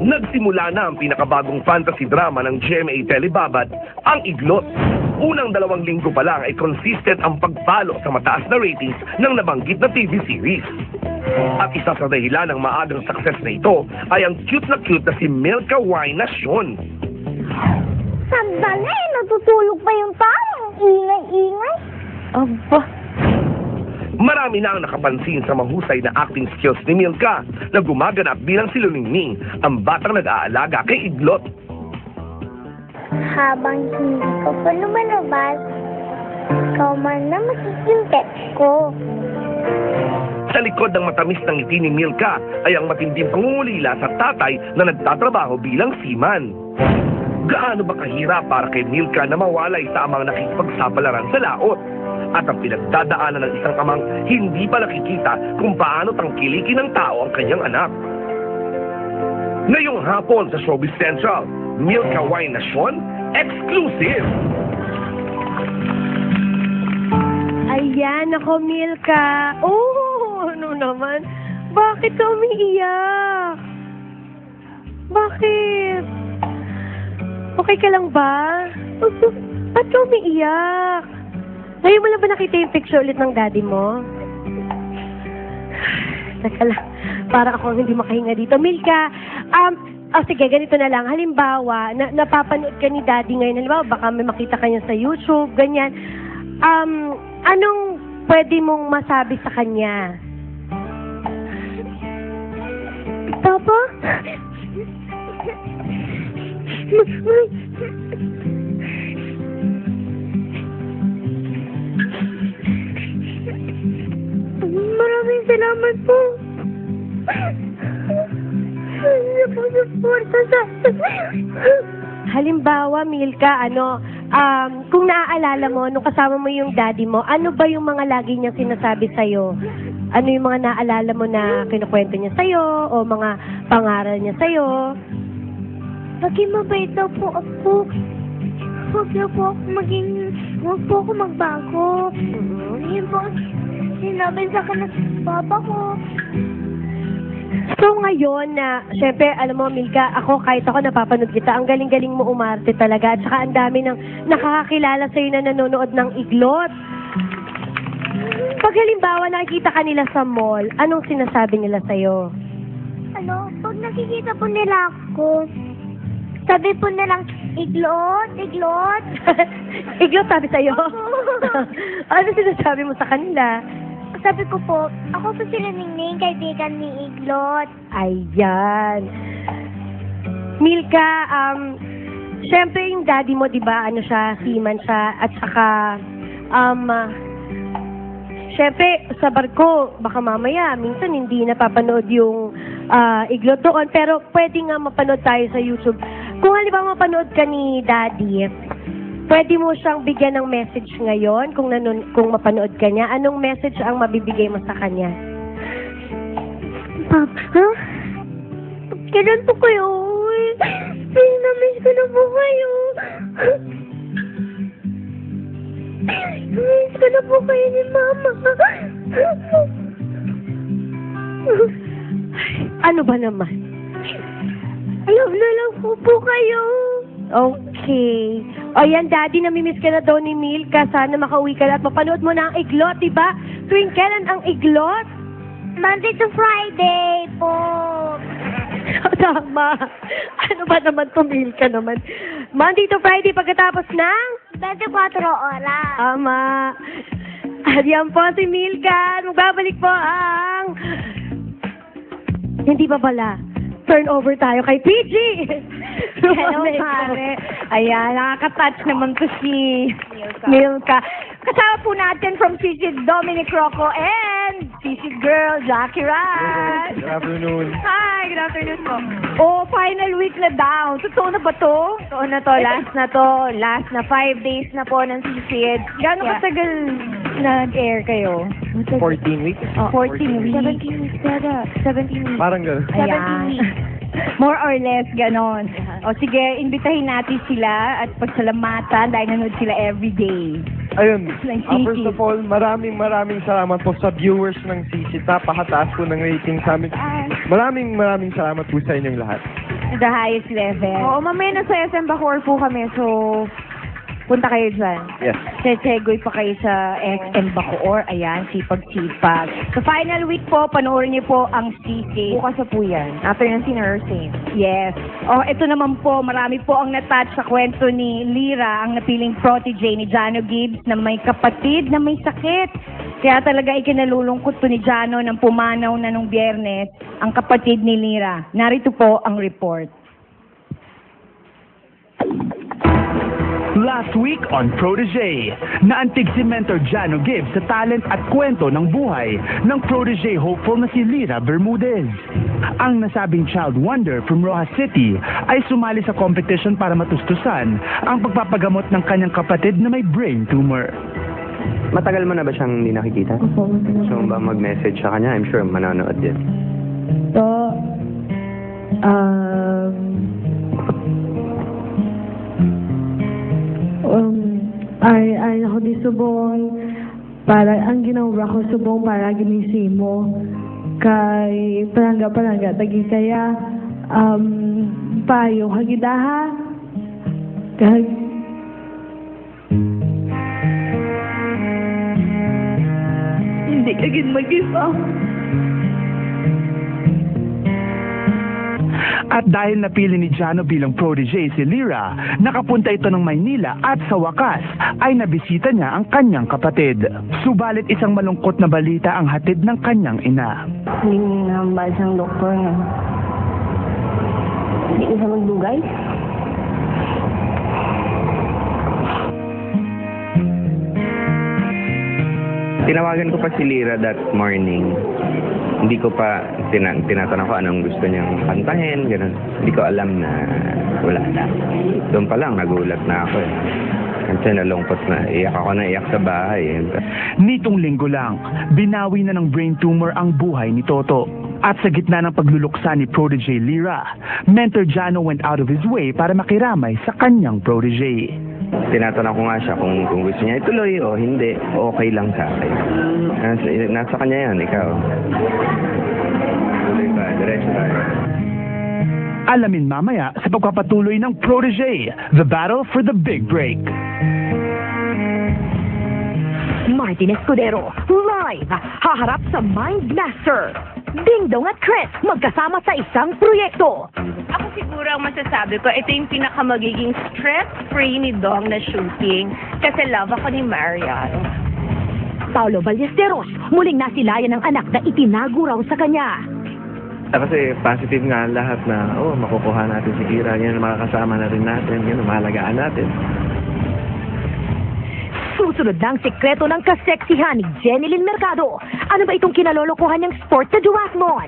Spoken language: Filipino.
Nagsimula na ang pinakabagong fantasy drama ng GMA Telebabat, ang Iglot. Unang 2 linggo pa lang ay consistent ang pagpalo sa mataas na ratings ng nabanggit na TV series. At isa sa dahilan ng maagang success na ito ay ang cute na si Milka Wainacion. Sandali, natutulog pa yung tao. Ingay-ingay. Aba. Marami na ang nakapansin sa mahusay na acting skills ni Milka na gumaganap bilang si Luningning, ang batang nag-aalaga kay Iglot. Habang hindi ko pa lumalabas, ikaw man na magiging pet ko. Sa likod ng matamis ng ngiti ni Milka ay ang matinding pangungulila sa tatay na nagtatrabaho bilang seaman. Gaano ba kahirap para kay Milka na mawalay sa amang nakikipagsapalaran sa laot? At ang pinagdadaanan ng isang amang hindi pa nakikita kung paano tangkilikin ng tao ang kanyang anak. Ngayong hapon sa Showbiz Central, Milka Wainacion, exclusive! Ayan, ako, Milka. Oh, ano naman? Bakit ka umiiyak? Bakit? Okay ka lang ba? Ba't ka umiiyak? Ngayon mo lang ba nakita yung picture ulit ng daddy mo? Teka lang, para ako hindi makahinga dito. Milka, sige, ganito na lang. Halimbawa, napapanood ka ni daddy ngayon. Halimbawa, baka may makita ka niya sa YouTube, ganyan. Anong pwede mong masabi sa kanya? Papa? Maraming salamat po. Ano po suporta sa... Halimbawa, Milka, kung naaalala mo, nung kasama mo yung daddy mo, ano ba yung mga lagi niyang sinasabi sa'yo? Ano yung mga naaalala mo na kinukwento niya sa'yo o mga pangaral niya sa'yo? Maging mabait daw po ako. Huwag po ako magbago. Yun po, sinabi sa akin ng papa ko. So ngayon na, syempre, alam mo, Milka, kahit ako napapanood kita, ang galing-galing mo umarte talaga. At saka ang dami ng nakakakilala sa'yo na nanonood ng Iglot. Pag halimbawa nakikita ka nila sa mall, anong sinasabi nila sa'yo? Pag nakikita po nila ako, sabi po nilang, Iglot, Iglot. Iglot sabi sa'yo? Ano sinasabi mo sa kanila? Sabi ko po, ako po si Luningning, kaibigan ni Iglot. Ayan. Milka, syempre yung daddy mo, di ba, seaman siya, at saka, syempre, sa barko, baka mamaya, minsan hindi napapanood yung Iglot doon, pero pwede nga mapanood tayo sa YouTube. Kung halimbawa mapanood ka ni daddy, pwede mo siyang bigyan ng message ngayon kung mapanood ka niya. Anong message ang mabibigay mo sa kanya? Papa? Kailan po kayo uwi? Namiss ko na po kayo. Namiss ko na po kayo ni Mama. Ano ba naman? Alam na lang po kayo. Okay. O yan, daddy, namimiss ka na daw ni Milka. Sana makauwi ka na at mapanood mo na ang Iglot, diba? Tuwing kailan ang Iglot? Monday to Friday po. Tama. Ano ba naman to, Milka naman? Monday to Friday pagkatapos ng? 24 oras. Tama. At yan po si Milka. Magbabalik po ang... Hindi ba pala? Turn over tayo kay PG. Hello, pare. Ayan, nakaka-touch naman to si Milka. Kasama po natin from Sisig, Dominic Rocco and Sisig Girl, Jackie Rat. Good afternoon. Hi, good afternoon po. Oh, final week na daw. Totoo na ba to? Totoo na to, last na to. Last na 5 days na po ng Sisig. Gano'ng katagal nag-air kayo? 14 weeks? Oh, 14 weeks. 17 weeks yata. 17 weeks. Parang gano'n. 17 weeks. More or less, ganon. O sige, imbitahin natin sila at pagsalamatan dahil nanood sila everyday. Ayun, Like first Sisig. of all, maraming salamat po sa viewers ng Sisig. Napakataas po ng rating sa amin. Maraming salamat po sa inyong lahat. to the highest level. Oo, mamaya nasa SM Bacoor po kami, so punta kayo dyan. Yes. Sesegoy pa kayo sa SM Bacoor. Ayan, sipag-sipag. Sa final week po, panoorin niyo po ang Sisi. Bukas na po yan, after ng nursing. Yes. Oh, ito naman po, marami po ang natouch sa kwento ni Lyra, ang napiling protege ni Jano Gibbs na may kapatid na may sakit. Kaya talaga ikinalulungkot po ni Jano nang pumanaw na nung Biyernes ang kapatid ni Lyra. Narito po ang report. Last week on Protege, naantig si Mentor Jano Gibbs sa talent at kwento ng buhay ng protege hopeful na si Lyra Bermudez. Ang nasabing child wonder from Rojas City ay sumali sa competition para matustusan ang pagpapagamot ng kanyang kapatid na may brain tumor. Matagal mo na ba siyang hindi nakikita? Opo, Gusto mo ba mag-message sa kanya? I'm sure manonood din. So, ay ako di subong para ang ginawa ko subong para ginisi mo kay palangga tagi kaya payo hagidaha kag hindi kagin mag-give up. At dahil napili ni Jano bilang protege si Lyra, nakapunta ito ng Maynila at sa wakas ay nabisita niya ang kanyang kapatid. Subalit isang malungkot na balita ang hatid ng kanyang ina. Hindi nahambal siyang doktor na. Hindi ko siya magdugay. Tinawagan ko pa si Lyra that morning. Hindi ko pa tinatanong ko anong gusto niyang kantahin, gano'n. Hindi ko alam na wala na. Doon pa lang, nagulat na ako eh. Kasi nalungkot na, iyak sa bahay. Nitong linggo lang, binawi na ng brain tumor ang buhay ni Toto. At sa gitna ng pagluluksa ni protege Lyra, Mentor Jano went out of his way para makiramay sa kanyang protege. Tinatanong ko nga siya kung gusto niya ituloy o hindi, okay lang sa akin. Nasa kanya yan, ikaw. Tuloy ba? Diretso tayo. Alamin mamaya sa pagpapatuloy ng protege, the battle for the big break. Martin Escudero, live, haharap sa Mind Master. Dingdong at Chris, magkasama sa isang proyekto. Ako siguro ang masasabi ko, ito yung pinakamagiging stress-free ni Dong na shooting kasi love ako ni Marian. Paulo Ballesteros, muling nasilayan ng anak na itinago raw sa kanya. Kasi positive nga lahat na, makukuha natin si Kira, yan, makakasama na rin natin, yan, mahalagaan natin. Susunod na ang sekreto ng kaseksihan ni Jenny Lynn Mercado. Ano ba itong kinalolokohan niyang sport sa duathlon?